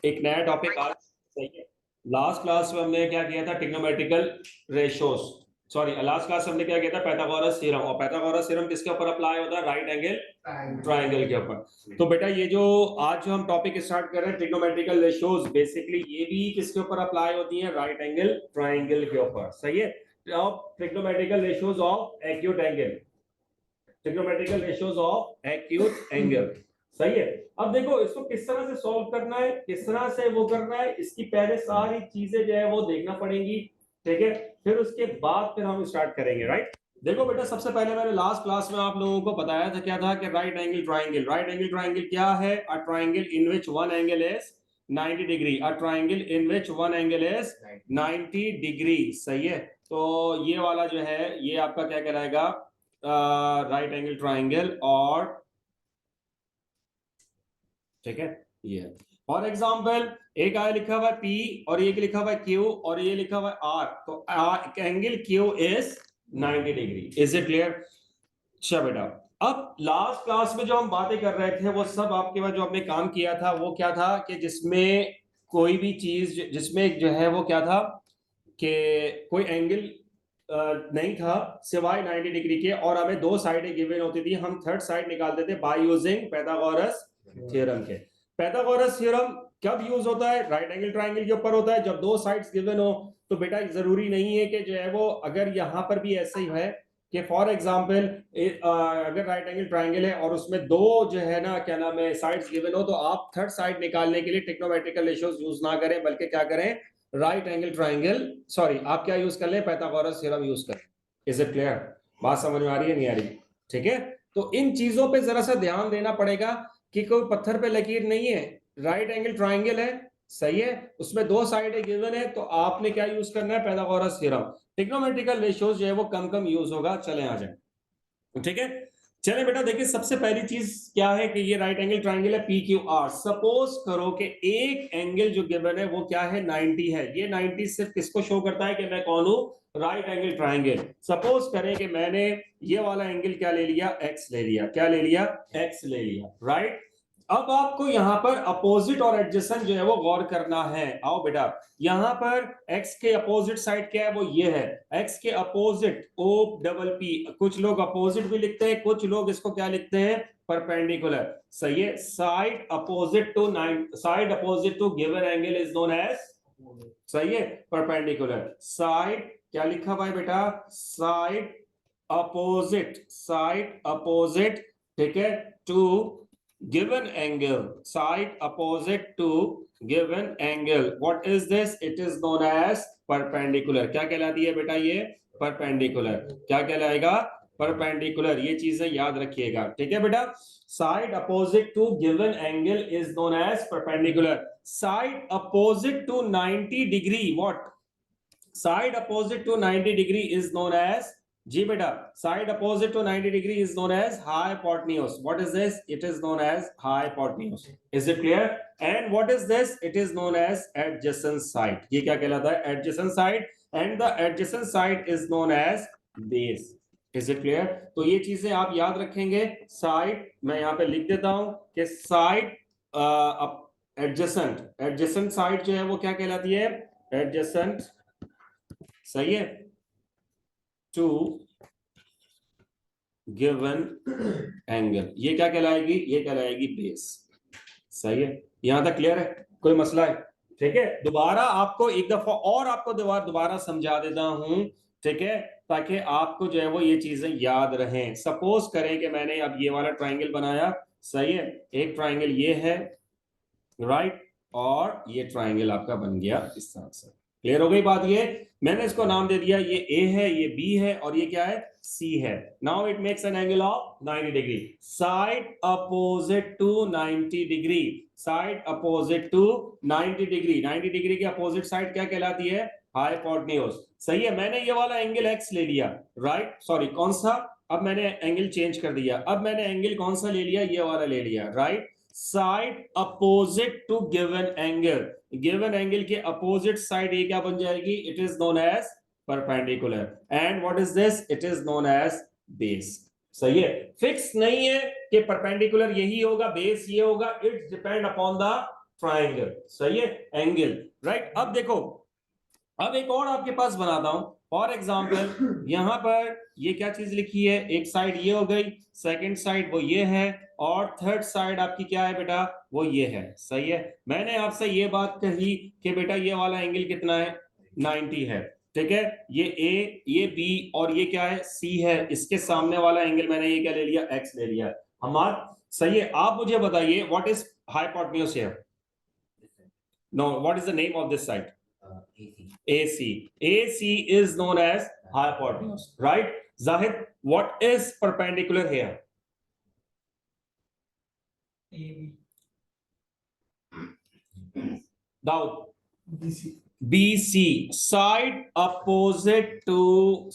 एक नया टॉपिक आज। सही है। लास्ट क्लास में हमने क्या किया था, trigonometrical ratios. Sorry, last class हमने क्या किया था, पाइथागोरस थ्योरम। और पाइथागोरस थ्योरम किसके ऊपर अप्लाई होता है, राइट एंगल ट्राइंगल के ऊपर। तो बेटा ये जो आज जो हम टॉपिक स्टार्ट कर रहे हैं ट्रिग्नोमेट्रिकल रेशियोज, बेसिकली ये भी किसके ऊपर अप्लाई होती है, राइट एंगल ट्राइंगल के ऊपर। सही है। Trigonometrical ratios of acute angle, trigonometrical ratios of acute angle. सही है। अब देखो इसको किस तरह से सॉल्व करना है, किस तरह से वो करना है, इसकी पहले सारी चीजें जो है वो देखना पड़ेंगी। ठीक है, फिर उसके बाद फिर हम स्टार्ट करेंगे। राइट। देखो बेटा, सबसे पहले मैंने लास्ट क्लास में आप लोगों को बताया था, क्या था कि right angle triangle. Right angle triangle क्या है, a triangle in which one angle is 90 degree. A triangle in which one angle is 90 degree. सही है। तो ये वाला जो है ये आपका क्या कहलाएगा, राइट एंगल ट्राइंगल। और ठीक है, ये फॉर एग्जाम्पल एक आया लिखा हुआ है P और एक लिखा हुआ है Q और ये लिखा हुआ है R। तो angle Q is 90 degree. Is it clear? अच्छा बेटा, अब लास्ट क्लास में जो हम बातें कर रहे थे वो सब आपके पास जो हमने काम किया था वो क्या था कि जिसमें कोई भी चीज जिसमें जो है वो क्या था कि कोई एंगल नहीं था सिवाय 90 डिग्री के, और हमें दो साइडें गिवन होती थी। हम थर्ड साइड निकालते थे बाय यूजिंग पाइथागोरस थ्योरम के। पाइथागोरस थ्योरम कब यूज होता है, राइट एंगल ट्राइंगल के ऊपर होता है, जब दो साइड्स गिवन हो। तो बेटा जरूरी नहीं है कि जो है वो, अगर यहां पर भी ऐसे ही है कि फॉर एग्जांपल अगर राइट एंगल ट्राइंगल है और उसमें दो जो है ना क्या नाम है साइड्स गिवन हो, तो आप थर्ड साइड निकालने के लिए ट्रिग्नोमेट्रिकल रेशियोज यूज ना करें, बल्कि क्या करें, राइट एंगल ट्राइंगल, सॉरी आप क्या यूज कर ले, पाइथागोरस थ्योरम यूज कर। Is it clear? बात समझ में आ रही है, नहीं आ रही? ठीक है। तो इन चीजों पे जरा सा ध्यान देना पड़ेगा कि कोई पत्थर पे लकीर नहीं है, राइट एंगल ट्राइंगल है। सही है। उसमें दो साइडें गिवन है, तो आपने क्या यूज करना है, पाइथागोरस थ्योरम। ट्रिग्नोमेट्रिकल रेशियोज जो है वो कम कम यूज होगा। चले आ जाए। ठीक है। चले बेटा, देखिए सबसे पहली चीज क्या है कि ये राइट एंगल ट्राइंगल है पी क्यू आर। सपोज करो कि एक एंगल जो गिवन है वो क्या है, 90 है। ये 90 सिर्फ किसको शो करता है कि मैं कौन हूं, राइट एंगल ट्राइंगल। सपोज करें कि मैंने ये वाला एंगल क्या ले लिया, एक्स ले लिया। क्या ले लिया, एक्स ले लिया। राइट। अब आपको यहां पर अपोजिट और एडजेसेंट जो है वो गौर करना है। आओ बेटा, यहां पर x के अपोजिट साइड क्या है, वो ये है। x के अपोजिट O डबल P, कुछ लोग अपोजिट भी लिखते हैं, कुछ लोग इसको क्या लिखते हैं, परपेंडिकुलर। सही है। Side opposite to side opposite to given angle is known as, सही है, परपेंडिकुलर। साइड क्या लिखा हुआ है बेटा, साइड अपोजिट, साइड अपोजिट, ठीक है, to given angle, side opposite to given angle. What is this? It is known as perpendicular. क्या कहलाती है बेटा ये, perpendicular। क्या कहलाएगा, perpendicular। ये चीजें याद रखिएगा। ठीक है बेटा, side opposite to given angle is known as perpendicular. Side opposite to 90 degree, what? Side opposite to 90 degree is known as, जी बेटा, side opposite to 90 degree is known as hypotenuse. What is this, it is known as hypotenuse. Is it clear? And what is this, it is known as adjacent side. ये क्या कहलाता है, adjacent side. And the adjacent side is known as base. Is it clear? तो ये चीजें आप याद रखेंगे। साइड मैं यहां पे लिख देता हूं कि साइड एडजेसेंट, एडजेसेंट साइड जो है वो क्या कहलाती है, एडजेसेंट। सही है, टू गिवन एंगल, ये क्या कहलाएगी, ये कहलाएगी बेस। सही है। यहां तक क्लियर है, कोई मसला है? ठीक है। दोबारा आपको एक दफा और आपको दोबारा समझा देता हूं, ठीक है, ताकि आपको जो है वो ये चीजें याद रहें। सपोज करें कि मैंने अब ये वाला ट्राइंगल बनाया। सही है। एक ट्राइंगल ये है, राइट, और ये ट्राइंगल आपका बन गया इस तरह से। क्लियर हो गई बात? ये मैंने इसको नाम दे दिया, ये ए है, ये बी है, और ये क्या है, सी है। Now it makes an angle of 90 degree. Side opposite to 90 degree, side opposite to 90 degree. 90 degree की अपोजिट साइड क्या कहलाती है, हाइपोटेन्यूज। सही है। मैंने ये वाला एंगल एक्स ले लिया, राइट, सॉरी कौन सा, अब मैंने एंगल चेंज कर दिया। अब मैंने एंगल कौन सा ले लिया, ये वाला ले लिया, right. Side opposite to given angle, given angle के अपोजिट साइड ये क्या बन जाएगी, it is known as perpendicular. And what is this, it is known as base. सही है। फिक्स नहीं है कि परपेंडिकुलर यही होगा, बेस ये होगा, it's depend upon the triangle, सही है, एंगल, राइट। अब देखो, अब एक और आपके पास बनाता हूं। फॉर एग्जाम्पल यहां पर ये क्या चीज लिखी है, एक साइड ये हो गई, सेकंड साइड वो ये है, और थर्ड साइड आपकी क्या है बेटा, वो ये है, सही है। मैंने आपसे ये बात कही कि बेटा ये वाला एंगल कितना है, 90 है, ठीक है। ये ए, ये बी, और ये क्या है, सी है। इसके सामने वाला एंगल मैंने ये क्या ले लिया, एक्स ले लिया हमारा, सही है। आप मुझे बताइए what is hypotenuse here, no, what is the name of this side, AC. AC is known as hypotenuse, right? Zahid, what is perpendicular here? Daud. BC. Side opposite to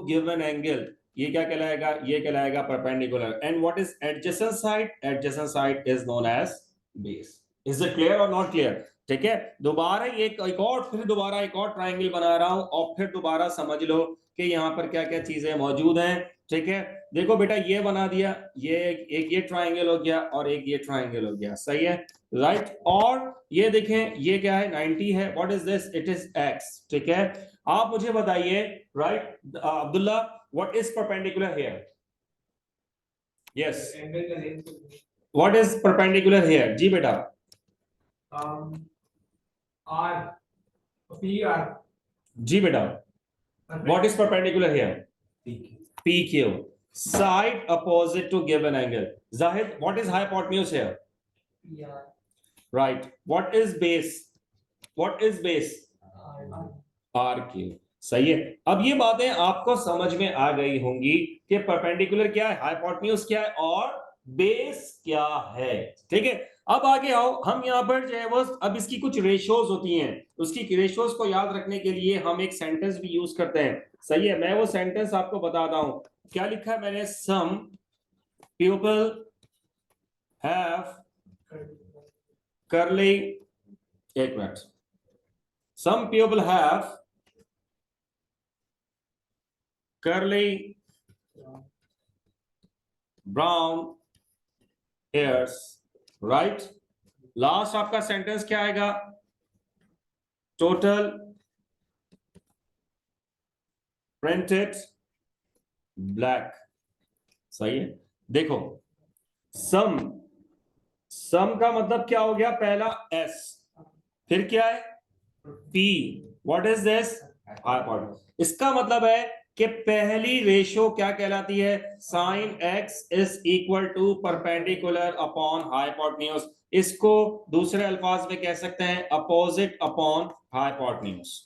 given angle. ये क्या कहलाएगा, ये कहलाएगा perpendicular. And what is adjacent side? Adjacent side is known as base. Is it clear or not clear? ठीक है, दोबारा ये एक और, फिर दोबारा एक और ट्राइंगल बना रहा हूं, और फिर दोबारा समझ लो कि यहाँ पर क्या क्या चीजें मौजूद हैं, ठीक है। देखो बेटा ये बना दिया, ये एक ये ट्राइंगल हो गया, और एक ये ट्राइंगल हो गया, सही है, राइट। और ये देखें, ये क्या है, 90 है, what is this, it is X, ठीक है। आप मुझे बताइए, right Abdullah, what is perpendicular here, yes, what is perpendicular here, जी बेटा, R, PR. जी बेटा, what is perpendicular here, PQ, side opposite to given angle. Zahid, what is hypotenuse here, PR. right, what is base, RQ, सही है। अब ये बातें आपको समझ में आ गई होंगी कि परपेंडिकुलर क्या है, हाइपोटेन्यूज क्या है, और बेस क्या है, ठीक है। अब आगे आओ, हम यहाँ पर जो है वो, अब इसकी कुछ रेशियोज होती हैं, उसकी रेशियोज को याद रखने के लिए हम एक सेंटेंस भी यूज करते हैं, सही है। मैं वो सेंटेंस आपको बताता हूं, क्या लिखा है मैंने, सम पीपल हैव curly, एक minute, some people have curly brown hairs, right? Last आपका सेंटेंस क्या आएगा, टोटल प्रिंटेड ब्लैक, सही है। देखो सम का मतलब क्या हो गया, पहला S, फिर क्या है P, what is this, hypotenuse. इसका मतलब है कि पहली रेशियो क्या कहलाती है, sine x is equal to perpendicular upon hypotenuse. इसको दूसरे अल्फाज में कह सकते हैं opposite upon hypotenuse.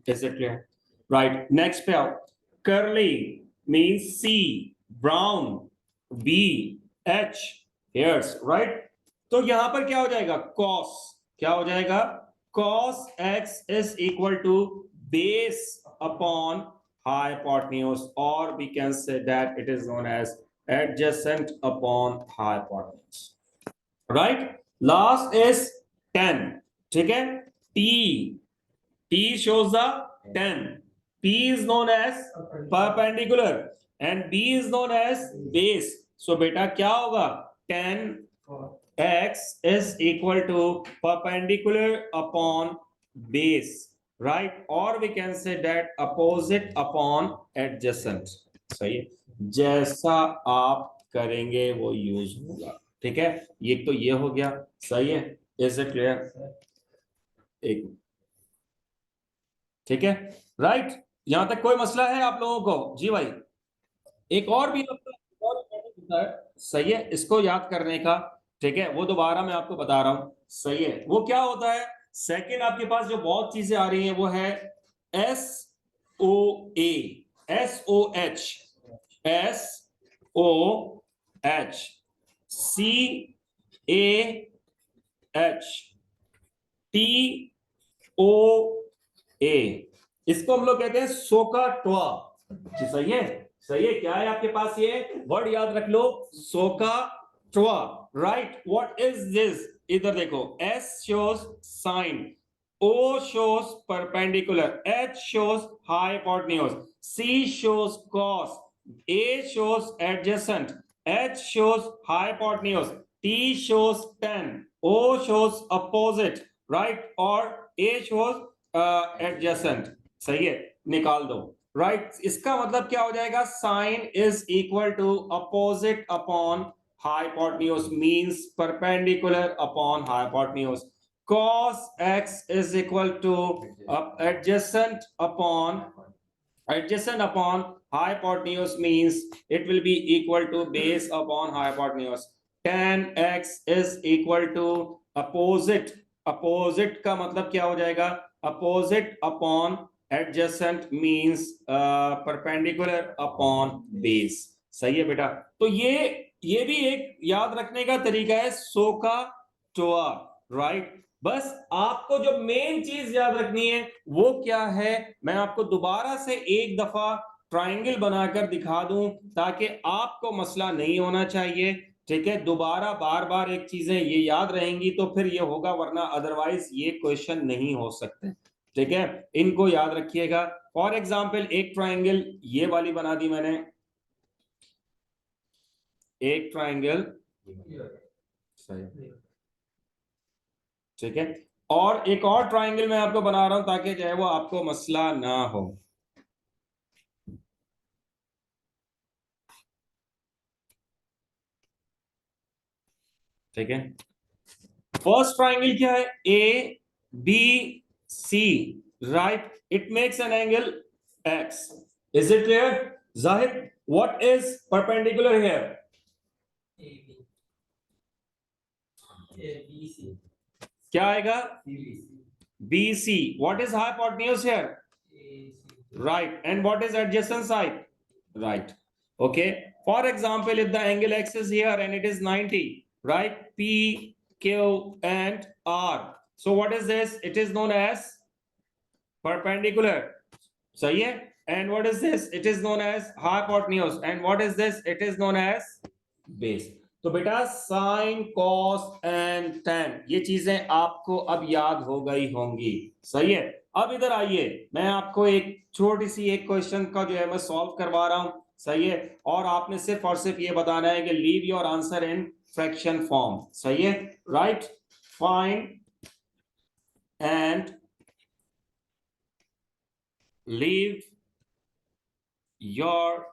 Is it clear, right. Next पे आओ, curly means C, brown B, H, hairs, right. तो यहां पर क्या हो जाएगा, cos, क्या हो जाएगा, cos x is equal to base upon hypotenuse, or we can say that it is known as adjacent upon hypotenuse, right? Last is 10, ठीक है, T shows the 10, P is known as perpendicular and B is known as base. So बेटा क्या होगा, 10 x is equal to perpendicular upon base, right? Or we can say that opposite upon adjacent, सही है। जैसा आप करेंगे वो use होगा, ठीक है। ये तो ये हो गया, सही है, इज इट क्लियर, एक, ठीक है, राइट। यहां तक कोई मसला है आप लोगों को, जी भाई। एक और भी होता है, सही है, इसको याद करने का, ठीक है, वो दोबारा मैं आपको बता रहा हूं, सही है। वो क्या होता है, सेकंड आपके पास जो बहुत चीजें आ रही हैं वो है SOA, SOH, SOH, CAH, TOA, इसको हम लोग कहते हैं सोका टोआ, सही है, सही है। क्या है आपके पास, ये वर्ड याद रख लो, सोका टोआ, राइट। व्हाट इज दिस, इधर देखो, S shows sine, O shows perpendicular, H shows hypotenuse, C shows cos, A shows adjacent, H shows hypotenuse, T shows tan, O shows opposite, right, or A shows adjacent. सही है, निकाल दो, right? इसका मतलब क्या हो जाएगा? Sine is equal to opposite upon hypotenuse, means perpendicular upon hypotenuse. Cos x is equal to adjacent upon hypotenuse, means it will be equal to base upon hypotenuse. Tan x is equal to opposite. Opposite का मतलब क्या हो जाएगा? Opposite upon adjacent, means perpendicular upon base. सही है बेटा? तो ये भी एक याद रखने का तरीका है, सोका टोआ, राइट? बस आपको जो मेन चीज याद रखनी है वो क्या है, मैं आपको दोबारा से एक दफा ट्रायंगल बनाकर दिखा दूं ताकि आपको मसला नहीं होना चाहिए, ठीक है? दोबारा बार बार एक चीजें ये याद रहेंगी तो फिर ये होगा, वरना अदरवाइज ये क्वेश्चन नहीं हो सकते, ठीक है? इनको याद रखिएगा। फॉर एग्जाम्पल एक ट्रायंगल ये वाली बना दी मैंने, एक ट्रायंगल, सही, ठीक है? और एक और ट्रायंगल मैं आपको बना रहा हूं ताकि जो है वो आपको मसला ना हो। ठीक है, फर्स्ट ट्रायंगल क्या है? A B C, right? It makes an angle x. Is it clear? Zahid, what is perpendicular here? ABC. क्या आएगा? CBC. BC. What is hypotenuse here? AC. Right. And what is adjacent side? Right. Okay. For example, if the angle X is here and it is 90, right? P, Q, and R. So what is this? It is known as perpendicular. सही है? And what is this? It is known as hypotenuse. And what is this? It is known as base. तो बेटा sign, cos and tan, ये चीजें आपको अब याद हो गई होंगी, सही है? अब इधर आइए, मैं आपको एक छोटी सी एक क्वेश्चन का जो है मैं सॉल्व करवा रहा हूं, सही है? और आपने सिर्फ और सिर्फ ये बताना है कि leave your answer in fraction form, सही है? Right, find and leave your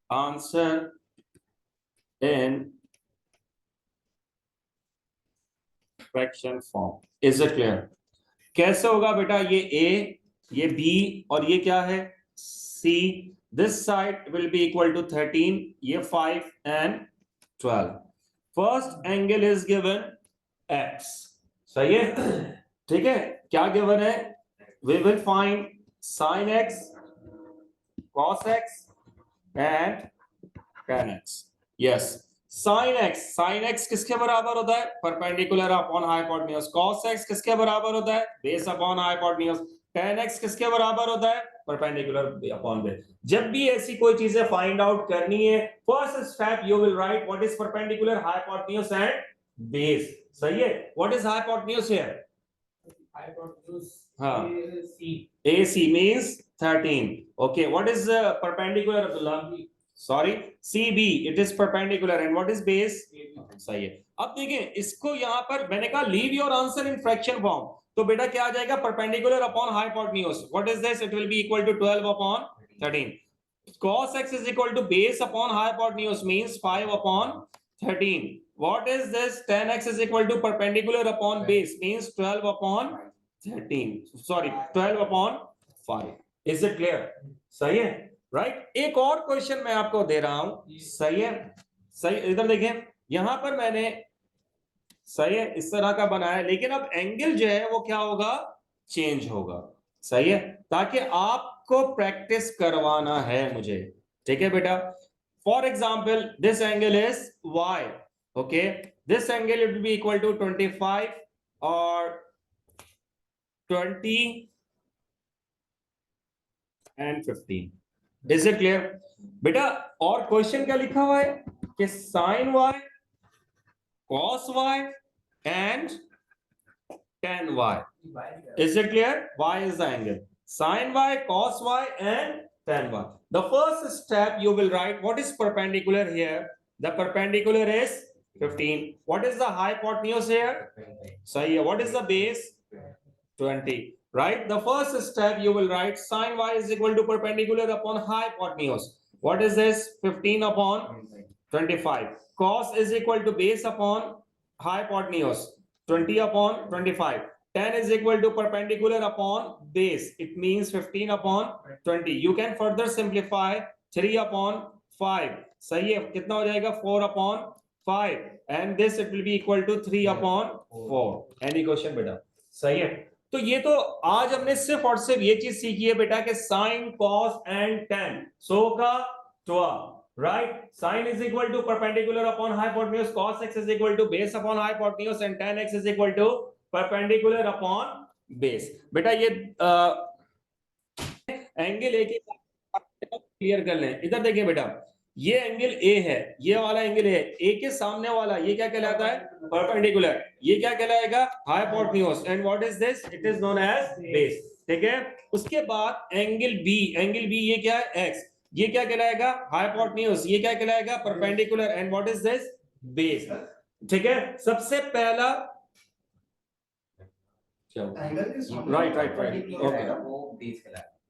answer in fraction form. Is it clear? कैसे होगा बेटा? ये A, ये B और ये क्या है? C. This side will be equal to 13, ये 5 and 12. First angle is given X. सही है? ठीक है, क्या given है? We will find sin X, cos X and tan X. Yes, sine x किसके बराबर होता है? Perpendicular upon hypotenuse. Cos x किसके बराबर होता है? Base upon hypotenuse. tan x किसके बराबर होता है? Perpendicular upon base. जब भी ऐसी कोई चीजें फाइंड आउट करनी है, first step you will write what is perpendicular, hypotenuse and base, सही है? What is hypotenuse here? Hypotenuse. हाँ, AC. AC means 13. Okay, what is perpendicular, Abdullah? Sorry, CB, it is perpendicular. And what is base? सही है। अब देखें इसको, यहाँ पर मैंने कहा leave your answer in fraction form, तो बेटा क्या आ जाएगा? Perpendicular upon hypotenuse. What is this? It will be equal to 12 upon 13. Cos x is equal to base upon hypotenuse, means 5 upon 13. What is this? Tan x is equal to perpendicular upon base, means 12 upon 13. Sorry, 12 upon 5. Is it clear? सही है, right? एक और question मैं आपको दे रहा हूं, सही है? सही, इधर देखें, यहां पर मैंने, सही है, इस तरह का बनाया, लेकिन अब एंगल जो है वो क्या होगा? चेंज होगा, सही है? ताकि आपको प्रैक्टिस करवाना है मुझे, ठीक है बेटा? For example this angle is y, okay? This angle it will be equal to 25 और 20 and 15. Is it clear? बेटा और क्वेश्चन क्या लिखा हुआ है कि sin y, cos y and tan y. Is it clear? Y is the angle. Sin y, cos y and tan y. The first step you will write what is perpendicular here. The perpendicular is 15. What is the hypotenuse here? सही है. What is the base? 20. Right? The first step you will write sin y is equal to perpendicular upon hypotenuse. What is this? 15 upon 25. Cos is equal to base upon hypotenuse. 20 upon 25. Tan is equal to perpendicular upon base. It means 15 upon 20. You can further simplify 3 upon 5. सही है. कितना हो जाएगा? 4 upon 5. And this it will be equal to 3 upon 4. Any question बेटा? सही है. तो ये तो आज हमने सिर्फ और सिर्फ ये चीज सीखी है बेटा कि साइन कॉस एंड टेन. सो का टुआ. Right? Sin is equal to perpendicular upon hypotenuse. Cos x is equal to base upon hypotenuse, and tan x is equal to perpendicular upon base. बेटा ये एंगल ए के clear कर लें. इधर देखिए बेटा, ये एंगल ए है, ये वाला एंगल है. ए के सामने वाला ये क्या कहलाता है? परपेंडिकुलर. ये क्या कहलाएगा? Hypotenuse. And what is this? It is known as base. ठीक है. उसके बाद एंगल बी. एंगल बी ये क्या है? एक्स. ये क्या कहलाएगा? हाइपोटेन्यूज. ये क्या कहलाएगा? Perpendicular. And what is this? Base. ठीक है. सबसे पहला राइट. ओके,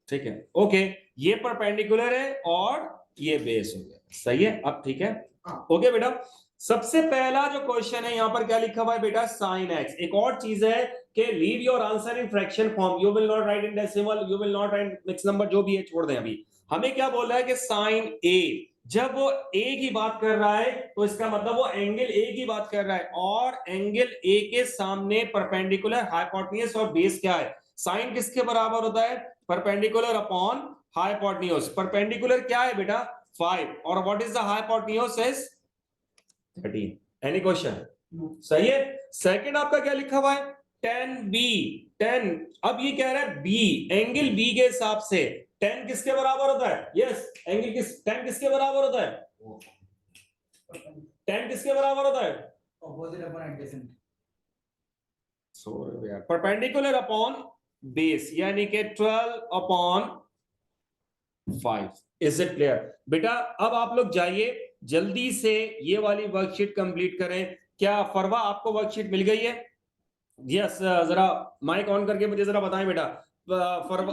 ठीक है. ओके, ये परपेंडिकुलर है और ये बेस हो गया. सही है. अब ठीक है. ओके बेटा, सबसे पहला जो क्वेश्चन है यहां पर क्या लिखा हुआ है बेटा? Sine x. एक और चीज है कि leave your answer in fraction form. You will not right in decimal, you will not right mix number, जो भी है छोड़ दें. अभी हमें क्या बोल रहा है कि साइन ए, जब वो ए की बात कर रहा है तो इसका मतलब वो एंगल ए की बात कर रहा है, और एंगल ए के सामने परपेंडिकुलर, हाइपोटेन्यूज और बेस क्या है? साइन किसके बराबर होता है? Perpendicular upon hypotenuse. परपेंडिकुलर क्या है बेटा? 5. और what is the hypotenuse? Is 13. Any question? सही है. सेकंड आपका क्या लिखा हुआ है? 10b. 10. अब ये कह रहा है बी, एंगल बी के हिसाब से 10 किसके बराबर होता है? यस, एंगल किस 10 किसके बराबर होता है? 10 किसके बराबर होता है? Opposite upon adjacent. सो यार, परपेंडिकुलर अपॉन बेस, यानी कि 12 अपॉन 5. इज इट क्लियर बेटा? अब आप लोग जाइए जल्दी से ये वाली वर्कशीट कंप्लीट करें. क्या फरवा आपको वर्कशीट मिल गई है? यस, जरा माइक ऑन करके मुझे जरा बताएं बेटा. फरवा,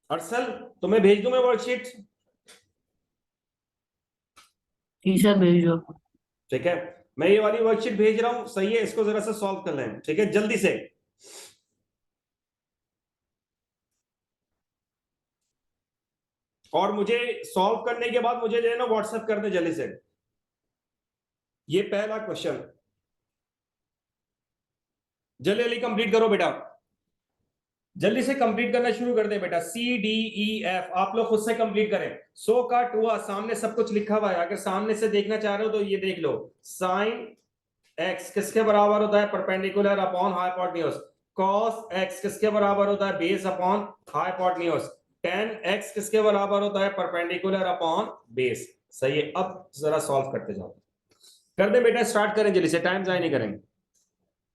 अरसल तुम्हें भेज दूं मैं वर्कशीट? सर भेज दो. ठीक है, मैं ये वाली वर्कशीट भेज रहा हूं. सही है, इसको जरा सा सॉल्व कर लें. ठीक है, जल्दी से. और मुझे सॉल्व करने के बाद मुझे जो है ना व्हाट्सएप कर दे जल्दी से. ये पहला क्वेश्चन जल्दी जल्दी कंप्लीट करो बेटा. जल्दी से कंप्लीट करना शुरू कर दे बेटा. सी डी ई एफ आप लोग खुद से कंप्लीट करें. सो का टुआ, सामने सब कुछ लिखा हुआ है. अगर सामने से देखना चाह रहे हो तो ये देख लो. साइन एक्स किसके बराबर होता है? Perpendicular upon hypotenuse. Cos x किसके बराबर होता है? Base upon hypotenuse. Ten x किसके बराबर होता है? Perpendicular upon base. सही है. अब जरा सॉल्व करते जाओ. कर दे बेटा, स्टार्ट करें जल्दी से, टाइम जाया नहीं करेंगे.